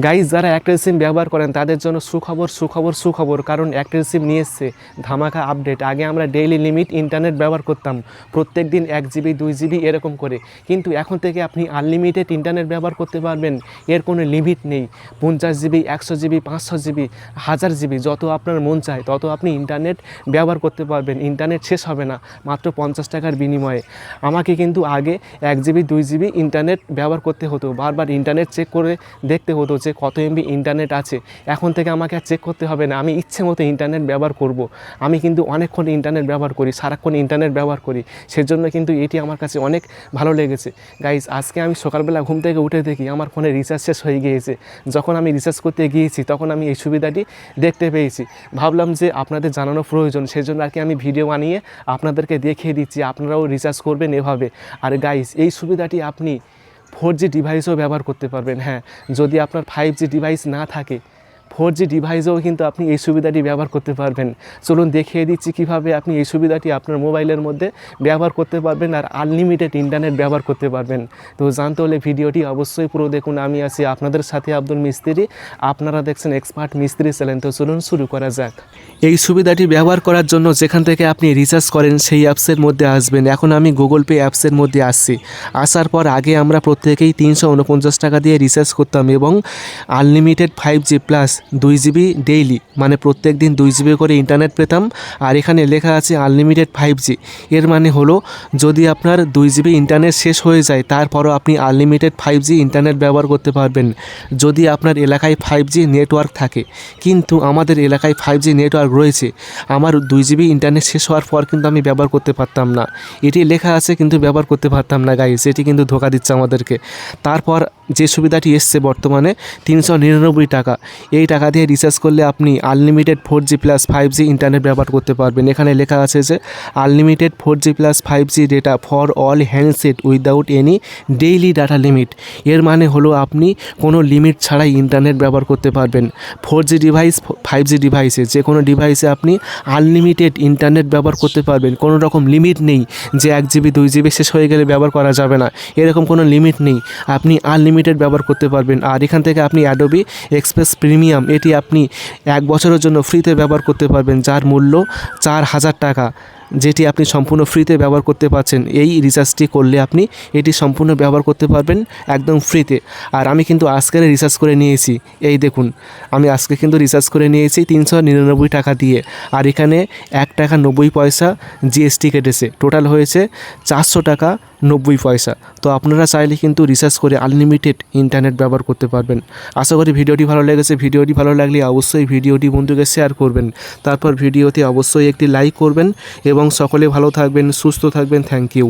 Guys যারা Airtel সিম ব্যবহার করেন তাদের জন্য সুখবর, কারণ এয়ারটেল সিম নিয়ে এসছে ধামাকা আপডেট। আগে আমরা ডেইলি লিমিট ইন্টারনেট ব্যবহার করতাম, প্রত্যেক দিন 1 জিবি 2 জিবি এরকম করে, কিন্তু এখন থেকে আপনি আনলিমিটেড ইন্টারনেট ব্যবহার করতে পারবেন। এর কোনো লিমিট নেই। 50 জিবি, 100 জিবি, 500 জিবি, 1000 জিবি, যত আপনার মন চায় তত আপনি ইন্টারনেট ব্যবহার করতে পারবেন। ইন্টারনেট শেষ হবে না মাত্র 50 টাকার বিনিময়ে। আমাকে কিন্তু আগে 1 জিবি 2 জিবি ইন্টারনেট ব্যবহার করতে হতো, বারবার ইন্টারনেট চেক করে দেখতে হতো যে কত এমবি ইন্টারনেট আছে। এখন থেকে আমাকে আর চেক করতে হবে না, আমি ইচ্ছে মতো ইন্টারনেট ব্যবহার করব। আমি কিন্তু অনেকক্ষণ ইন্টারনেট ব্যবহার করি, সারাক্ষণ ইন্টারনেট ব্যবহার করি, সেজন্য কিন্তু এটি আমার কাছে অনেক ভালো লেগেছে। গাইজ আজকে আমি সকালবেলা ঘুম থেকে উঠে দেখি আমার ফোনে রিচার্জ শেষ হয়ে গিয়েছে। যখন আমি রিচার্জ করতে গিয়েছি তখন আমি এই সুবিধাটি দেখতে পেয়েছি। ভাবলাম যে আপনাদের জানানো প্রয়োজন, সেজন্য আর কি আমি ভিডিও বানিয়ে আপনাদেরকে দেখিয়ে দিচ্ছি, আপনারাও রিচার্জ করবেন এভাবে। আর গাইজ এই সুবিধাটি আপনি 4G ডিভাইসও ব্যবহার করতে পারবেন। হ্যাঁ, যদি আপনার 5G ডিভাইস না থাকে 4G ডিভাইসেও কিন্তু আপনি এই সুবিধাটি ব্যবহার করতে পারবেন। চলুন দেখিয়ে দিচ্ছি কিভাবে আপনি এই সুবিধাটি আপনার মোবাইলের মধ্যে ব্যবহার করতে পারবেন আর আনলিমিটেড ইন্টারনেট ব্যবহার করতে পারবেন। তো জানতে হলে ভিডিওটি অবশ্যই পুরো দেখুন। আমি আছি আপনাদের সাথে আব্দুল মিস্ত্রি, আপনারা দেখছেন এক্সপার্ট মিস্ত্রি চ্যানেল। তো চলুন শুরু করা যাক। এই সুবিধাটি ব্যবহার করার জন্য যেখান থেকে আপনি রিচার্জ করেন সেই অ্যাপসের মধ্যে আসবেন। এখন আমি গুগল পে অ্যাপসের মধ্যে আসছি। আসার পর আগে আমরা প্রত্যেকেই 349 টাকা দিয়ে রিচার্জ করতাম এবং unlimited 5G plus 2 GB daily, মানে প্রত্যেক দিন 2 জিবি করে ইন্টারনেট পেতাম। আর এখানে লেখা আছে আনলিমিটেড 5G। এর মানে হলো যদি আপনার 2 জিবি ইন্টারনেট শেষ হয়ে যায় তারপরও আপনি আনলিমিটেড 5G ইন্টারনেট ব্যবহার করতে পারবেন যদি আপনার এলাকায় 5G নেটওয়ার্ক থাকে। কিন্তু আমাদের এলাকায় 5G নেটওয়ার্ক রয়েছে, আমার 2 জিবি ইন্টারনেট শেষ হওয়ার পর কিন্তু আমি ব্যবহার করতে পারতাম না। এটি লেখা আছে কিন্তু ব্যবহার করতে পারতাম না গাইস, এটি কিন্তু ধোঁকা দিচ্ছে আমাদেরকে। তারপর যে সুবিধাটি এসছে বর্তমানে 399 টাকা, এই টাকা দিয়ে রিচার্জ করলে আপনি unlimited 4G plus 5G internet ব্যবহার করতে পারবেন। এখানে লেখা আছে যে unlimited 4G plus 5G data for all handset without any daily data limit. এর মানে হলো আপনি কোনো লিমিট ছাড়াই ইন্টারনেট ব্যবহার করতে পারবেন। 4G ডিভাইস 5G ডিভাইসে যে কোনো ডিভাইসে আপনি আনলিমিটেড ইন্টারনেট ব্যবহার করতে পারবেন। কোনো রকম লিমিট নেই যে 1 জিবি 2 জিবি শেষ হয়ে গেলে ব্যবহার করা যাবে না, এরকম কোনো লিমিট নেই। আপনি আনলিমিটেড ব্যবহার করতে পারবেন। আর এখান থেকে আপনি অ্যাডোবি এক্সপ্রেস প্রিমিয়াম এটি আপনি 1 বছরের জন্য ফ্রিতে ব্যবহার করতে পারবেন, যার মূল্য 4000 টাকা, যেটি আপনি সম্পূর্ণ ফ্রিতে ব্যবহার করতে পারছেন। এই রিচার্জটি করলে আপনি এটি সম্পূর্ণ ব্যবহার করতে পারবেন একদম ফ্রিতে। আর আমি কিন্তু আজকের রিচার্জ করে নিয়েছি, এই দেখুন আমি আজকে কিন্তু রিচার্জ করে নিয়েছি 399 টাকা দিয়ে। আর এখানে 1 টাকা 90 পয়সা জিএসটি কেটেছে, টোটাল হয়েছে 400 টাকা 90 পয়সা। তো আপনারা চাইলে কিন্তু রিচার্জ করে আনলিমিটেড ইন্টারনেট ব্যবহার করতে পারবেন। আশা করি ভিডিওটি ভালো লেগেছে। ভিডিওটি ভালো লাগলে অবশ্যই ভিডিওটি বন্ধুকে শেয়ার করবেন, তারপর ভিডিওতে অবশ্যই একটি লাইক করবেন এবং সকলে ভালো থাকবেন, সুস্থ থাকবেন। Thank you.